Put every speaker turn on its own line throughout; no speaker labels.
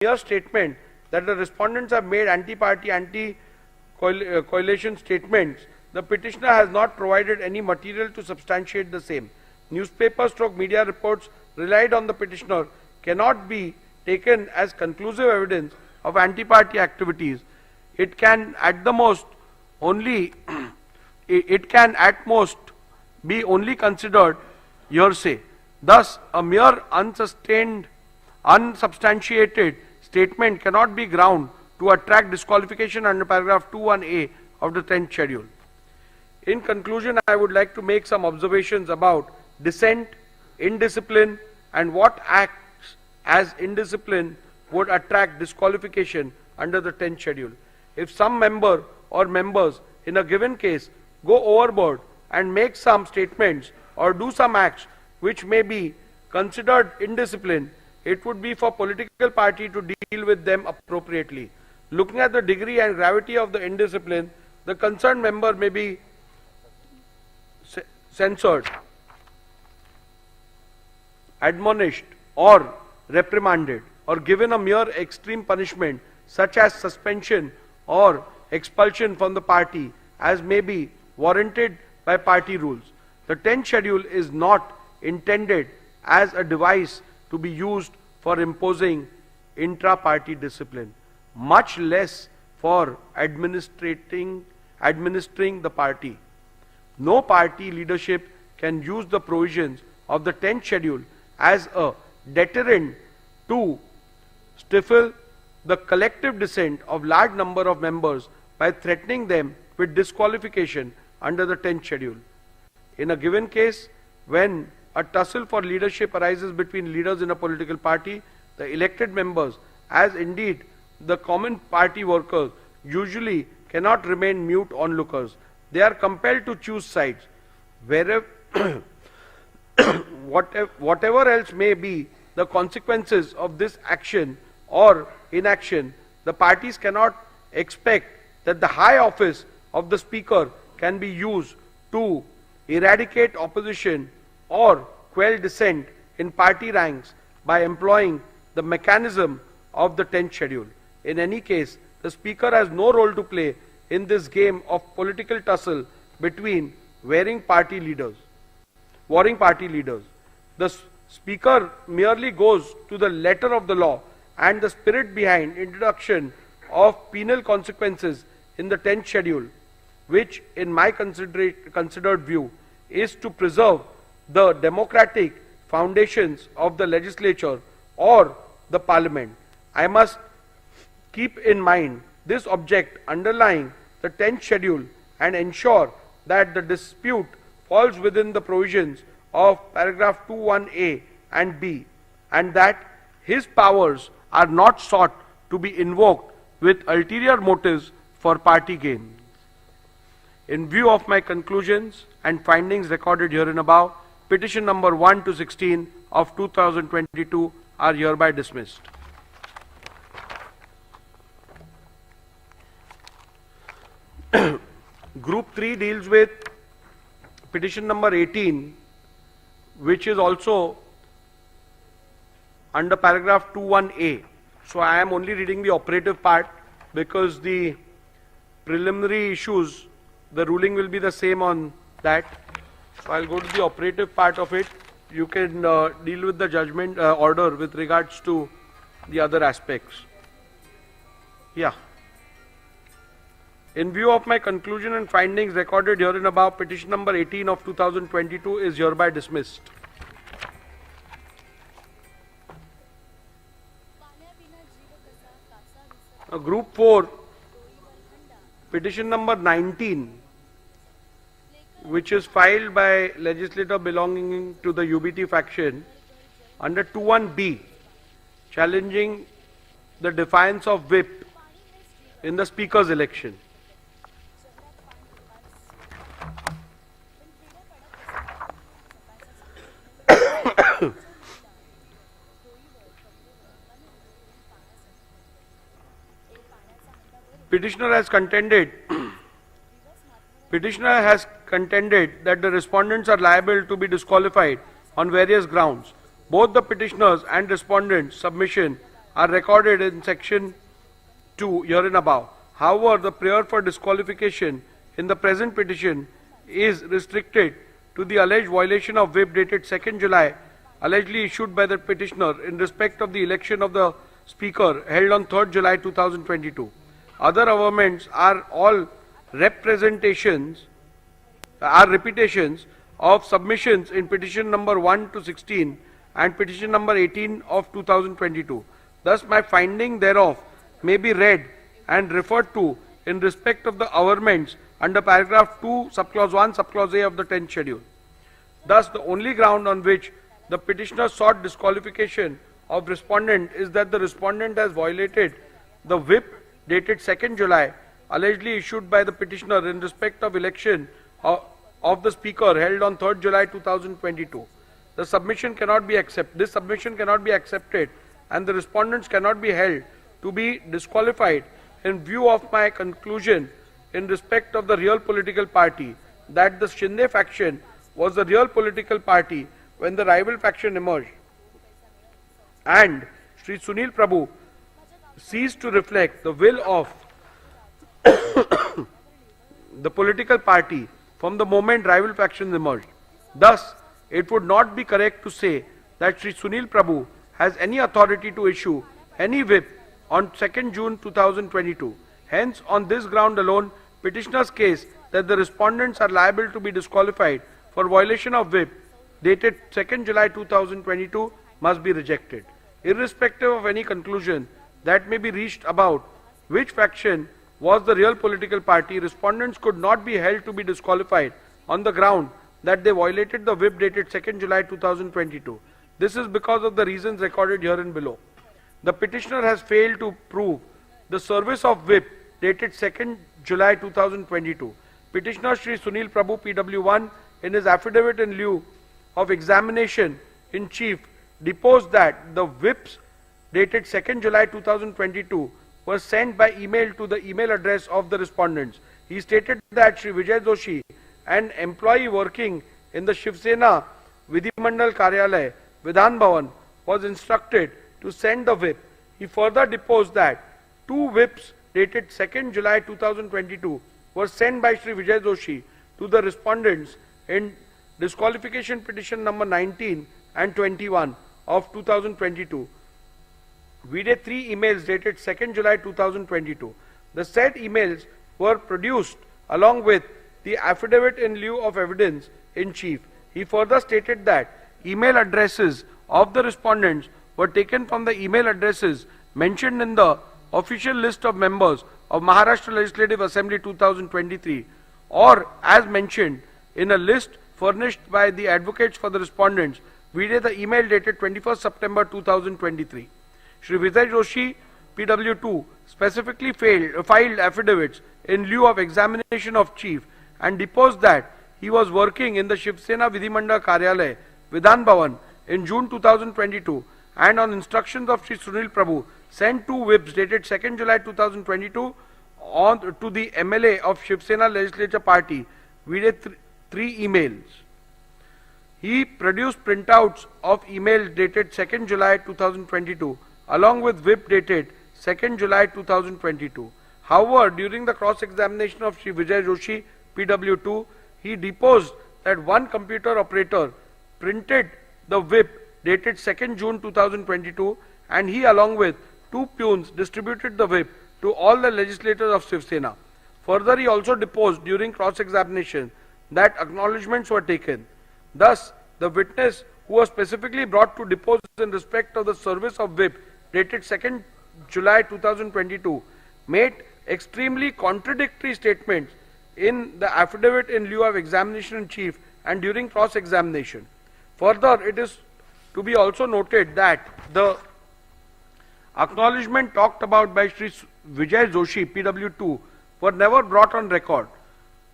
mere statement that the respondents have made anti-party, anti-coalition statements, the petitioner has not provided any material to substantiate the same. Newspaper/media reports relied on the petitioner cannot be taken as conclusive evidence of anti-party activities. It can at the most only be only considered hearsay. Thus, a mere unsubstantiated statement cannot be ground to attract disqualification under paragraph 21A of the 10th schedule. In conclusion, I would like to make some observations about dissent, indiscipline, and what acts as indiscipline would attract disqualification under the 10th schedule. If some member or members in a given case go overboard and make some statements or do some acts which may be considered indiscipline, it would be for political party to deal with them appropriately. Looking at the degree and gravity of the indiscipline, the concerned member may be censored, admonished, or reprimanded, or given a mere extreme punishment such as suspension or expulsion from the party as may be warranted by party rules. The 10th schedule is not intended as a device to be used for imposing intra-party discipline, much less for administering the party. No party leadership can use the provisions of the 10th schedule as a deterrent to stifle the collective dissent of large number of members by threatening them with disqualification under the 10th schedule. In a given case, when a tussle for leadership arises between leaders in a political party, the elected members, as indeed the common party workers, usually cannot remain mute onlookers. They are compelled to choose sides. Wherever whatever else may be the consequences of this action or inaction, the parties cannot expect that the high office of the speaker can be used to eradicate opposition or quell dissent in party ranks by employing the mechanism of the 10th schedule. In any case, the speaker has no role to play in this game of political tussle between warring party leaders. The speaker merely goes to the letter of the law and the spirit behind introduction of penal consequences in the 10th schedule, which in my considered view is to preserve the democratic foundations of the legislature or the parliament. I must keep in mind this object underlying the 10th schedule and ensure that the dispute falls within the provisions of paragraph 21A and B, and that his powers are not sought to be invoked with ulterior motives for party gain. In view of my conclusions and findings recorded herein above, petition number 1 to 16 of 2022 are hereby dismissed. Group 3 deals with petition number 18, which is also under paragraph 21A. So I am only reading the operative part because the preliminary issues, the ruling will be the same on that. So I'll go to the operative part of it. You can deal with the judgment order with regards to the other aspects. Yeah. In view of my conclusion and findings recorded herein above, petition number 18 of 2022 is hereby dismissed. Group 4, petition number 19, which is filed by legislator belonging to the UBT faction under 21B, challenging the defiance of whip in the speaker's election. Petitioner has contended that the respondents are liable to be disqualified on various grounds. Both the petitioners and respondents' submission are recorded in section 2 herein above. However, the prayer for disqualification in the present petition is restricted to the alleged violation of whip dated 2nd July, allegedly issued by the petitioner in respect of the election of the Speaker held on 3rd July 2022. Other amendments are all repetitions of submissions in petition number 1 to 16 and petition number 18 of 2022. Thus, my finding thereof may be read and referred to in respect of the amendments under paragraph 2, subclause 1, subclause A of the 10th schedule. Thus, the only ground on which the petitioner sought disqualification of respondent is that the respondent has violated the whip dated 2nd July, allegedly issued by the petitioner in respect of election of the Speaker held on 3rd July 2022. This submission cannot be accepted and the respondents cannot be held to be disqualified in view of my conclusion in respect of the real political party that the Shinde faction was the real political party when the rival faction emerged, and Sri Sunil Prabhu ceased to reflect the will of the political party from the moment rival factions emerged. Thus, it would not be correct to say that Sri Sunil Prabhu has any authority to issue any whip on 2nd June 2022. Hence, on this ground alone, petitioner's case that the respondents are liable to be disqualified for violation of whip dated 2nd July 2022 must be rejected. Irrespective of any conclusion that may be reached about which faction was the real political party, respondents could not be held to be disqualified on the ground that they violated the whip dated 2nd July 2022. This is because of the reasons recorded herein below. The petitioner has failed to prove the service of whip dated 2nd July 2022. Petitioner Sri Sunil Prabhu PW1 in his affidavit in lieu of examination in chief deposed that the whips dated 2nd July 2022 were sent by email to the email address of the respondents. He stated that Sri Vijay Joshi, an employee working in the Shiv Sena Vidhimandal Karyalay, Vidhan Bhavan, was instructed to send the whip. He further deposed that 2 whips dated 2nd July 2022 were sent by Sri Vijay Joshi to the respondents in disqualification petition number 19 and 21 of 2022. We did 3 emails dated 2nd July 2022. The said emails were produced along with the affidavit in lieu of evidence in chief. He further stated that email addresses of the respondents were taken from the email addresses mentioned in the official list of members of Maharashtra Legislative Assembly 2023 or as mentioned in a list furnished by the advocates for the respondents. We did the email dated 21st September 2023. Shri Vijay Joshi, PW2, specifically filed affidavits in lieu of examination of chief and deposed that he was working in the Shiv Sena Vidhimandal Karyalay, Vidhan Bhavan, in June 2022 and on instructions of Shri Sunil Prabhu sent 2 whips dated 2nd July 2022 to the MLA of Shiv Sena Legislature Party. We did 3 emails. He produced printouts of emails dated 2nd July 2022 along with whip dated 2nd July 2022. However, during the cross-examination of Sri Vijay Joshi, PW2, he deposed that one computer operator printed the whip dated 2nd June 2022 and he along with 2 peons distributed the whip to all the legislators of Shiv Sena. Further, he also deposed during cross-examination that acknowledgements were taken. Thus, the witness who was specifically brought to depose in respect of the service of whip dated 2nd July 2022 made extremely contradictory statements in the affidavit in lieu of examination in chief and during cross-examination. Further, it is to be also noted that the acknowledgement talked about by Sri Vijay Joshi, PW2, were never brought on record.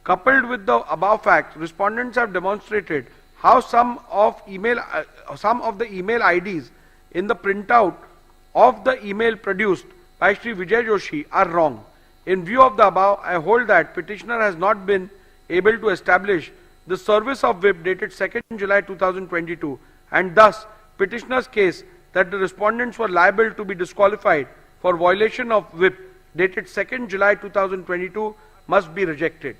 Coupled with the above facts, respondents have demonstrated how some of the email IDs in the printout of the email produced by Sri Vijay Joshi are wrong. In view of the above, I hold that petitioner has not been able to establish the service of whip dated 2nd July 2022 and thus petitioner's case that the respondents were liable to be disqualified for violation of whip dated 2nd July 2022 must be rejected.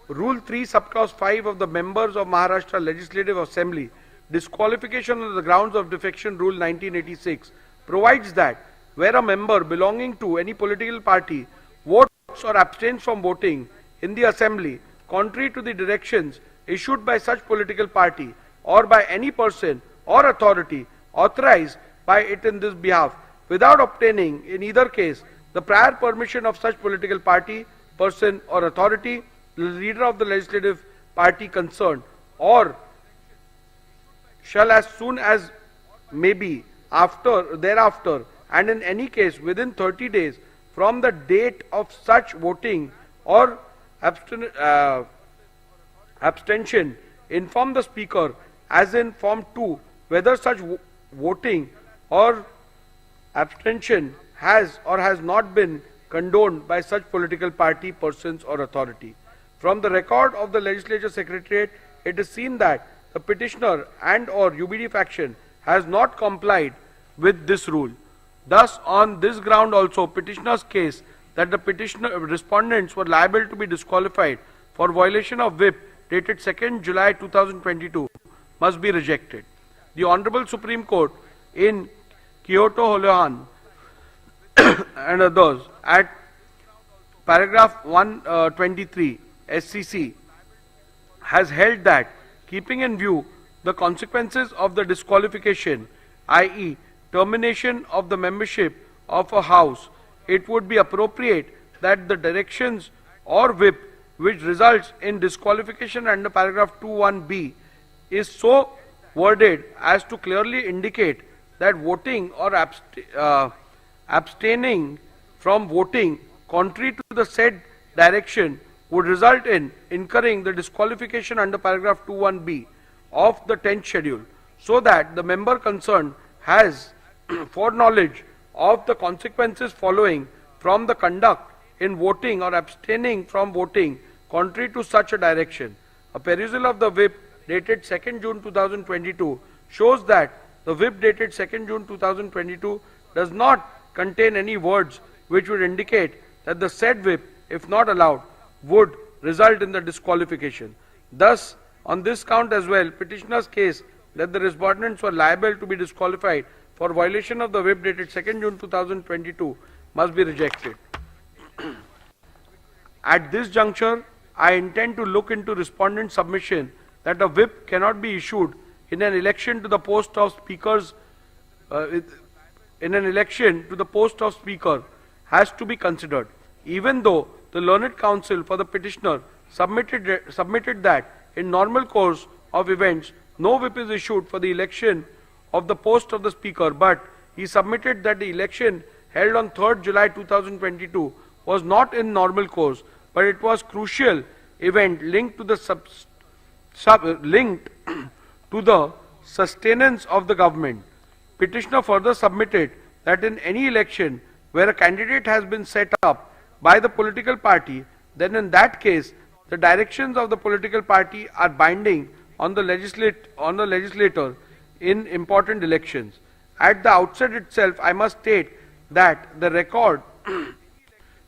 Rule 3 subclause 5 of the members of Maharashtra Legislative Assembly disqualification on the grounds of defection rule 1986 provides that where a member belonging to any political party votes or abstains from voting in the assembly contrary to the directions issued by such political party or by any person or authority authorized by it in this behalf without obtaining in either case the prior permission of such political party, person or authority, the leader of the legislative party concerned, or shall as soon as may be thereafter and in any case within 30 days from the date of such voting or abstention inform the speaker as in form 2 whether such voting or abstention has or has not been condoned by such political party, persons or authority. From the record of the Legislature Secretariat, it is seen that the petitioner and or UBD faction has not complied with this rule. Thus, on this ground also, petitioner's case that the respondents were liable to be disqualified for violation of whip dated 2nd July 2022 must be rejected. The Honorable Supreme Court in Kyoto Holohan and others at paragraph 123 SCC has held that keeping in view the consequences of the disqualification, i.e. termination of the membership of a house, it would be appropriate that the directions or whip which results in disqualification under paragraph 21b is so worded as to clearly indicate that voting or abstaining from voting contrary to the said direction would result in incurring the disqualification under paragraph 21b of the 10th schedule, so that the member concerned has foreknowledge of the consequences following from the conduct in voting or abstaining from voting contrary to such a direction. A perusal of the whip dated 2nd June 2022 shows that the whip dated 2nd June 2022 does not contain any words which would indicate that the said whip, if not allowed, would result in the disqualification. Thus, on this count as well, petitioner's case that the respondents were liable to be disqualified for violation of the whip dated 2nd June 2022 must be rejected. At this juncture, I intend to look into respondent submission that a whip cannot be issued in an election to the post of speakers has to be considered, even though the learned counsel for the petitioner submitted that in normal course of events no whip is issued for the election of the post of the speaker, but he submitted that the election held on 3rd July 2022 was not in normal course, but it was crucial event linked to the sustenance of the government. Petitioner further submitted that in any election where a candidate has been set up by the political party, then in that case the directions of the political party are binding on the legislator in important elections. At the outset itself, I must state that the record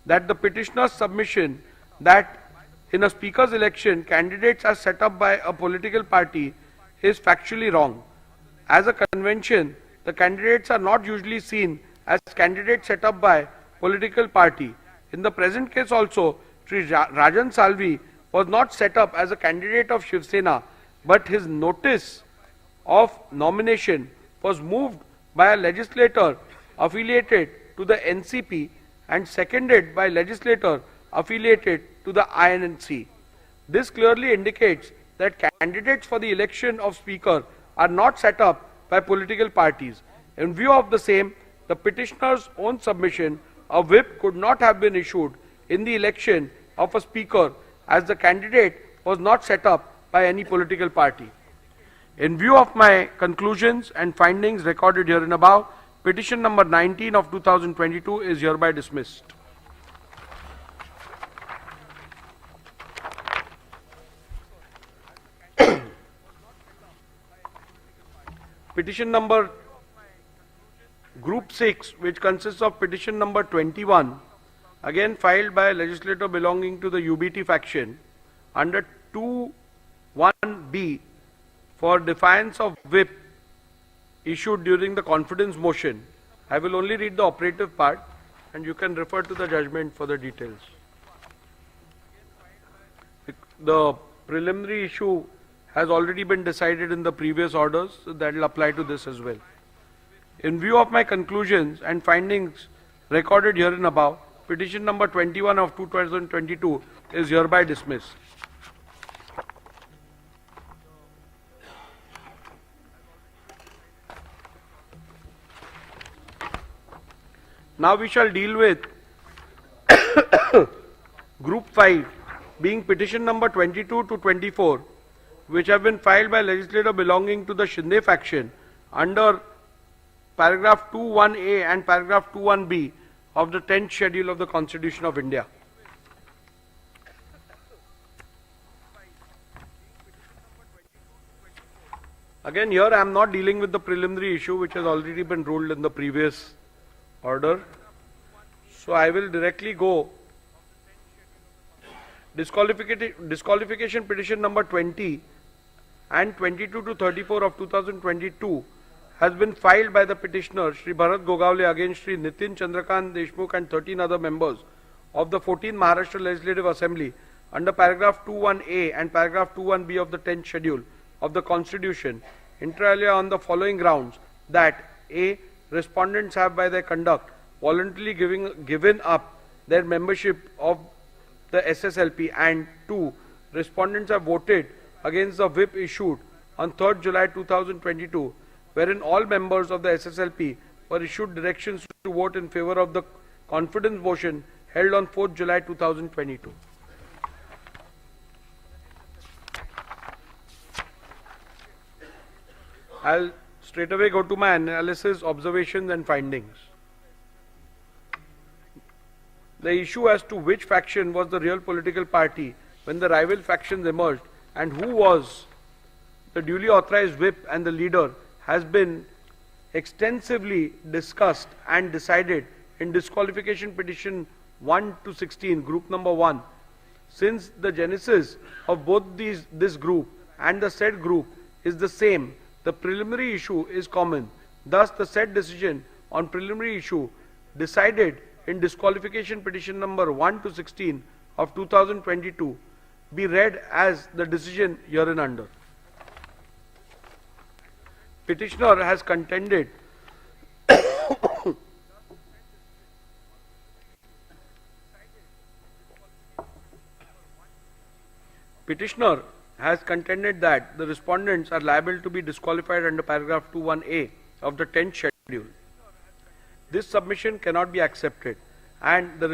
that the petitioner's submission that in a speaker's election candidates are set up by a political party is factually wrong. As a convention, the candidates are not usually seen as candidates set up by political party. In the present case also, Sri Rajan Salvi was not set up as a candidate of Shiv Sena, but his notice of nomination was moved by a legislator affiliated to the NCP and seconded by legislator affiliated to the INC. This clearly indicates that candidates for the election of speaker are not set up by political parties. In view of the same, the petitioner's own submission, a whip could not have been issued in the election of a speaker as the candidate was not set up by any political party. In view of my conclusions and findings recorded here and above, petition number 19 of 2022 is hereby dismissed. Petition number Group 6, which consists of petition number 21, again filed by a legislator belonging to the UBT faction under 2(1)(b) for defiance of whip issued during the confidence motion. I will only read the operative part and you can refer to the judgment for the details. The preliminary issue has already been decided in the previous orders, so that will apply to this as well. In view of my conclusions and findings recorded herein above, petition number 21 of 2022 is hereby dismissed. Now we shall deal with Group 5, being petition number 22 to 24, which have been filed by legislator belonging to the Shinde faction under paragraph 2(1)(a) and paragraph 2(1)(b) of the 10th schedule of the Constitution of India. Again, here I am not dealing with the preliminary issue which has already been ruled in the previous order. So I will directly go. Disqualification petition number 20 and 22 to 34 of 2022 has been filed by the petitioner Shri Bharat Gogawale against Shri Nitin Chandrakant Deshmukh and 13 other members of the 14th Maharashtra Legislative Assembly under paragraph 2(1)(a) and paragraph 2(1)(b) of the 10th schedule of the Constitution, inter alia on the following grounds: that a. respondents have by their conduct voluntarily given up their membership of the SSLP, and 2. respondents have voted against the whip issued on 3rd July 2022, wherein all members of the SSLP were issued directions to vote in favor of the confidence motion held on 4th July 2022. I'll straight away go to my analysis, observations and findings. The issue as to which faction was the real political party when the rival factions emerged and who was the duly authorized whip and the leader has been extensively discussed and decided in disqualification petition 1 to 16, group number 1. Since the genesis of both this group and the said group is the same, the preliminary issue is common. Thus, the said decision on preliminary issue decided in disqualification petition number 1 to 16 of 2022 be read as the decision hereunder. Petitioner has contended Petitioner has contended that the respondents are liable to be disqualified under paragraph 2(1)(a) of the 10th schedule. This submission cannot be accepted and the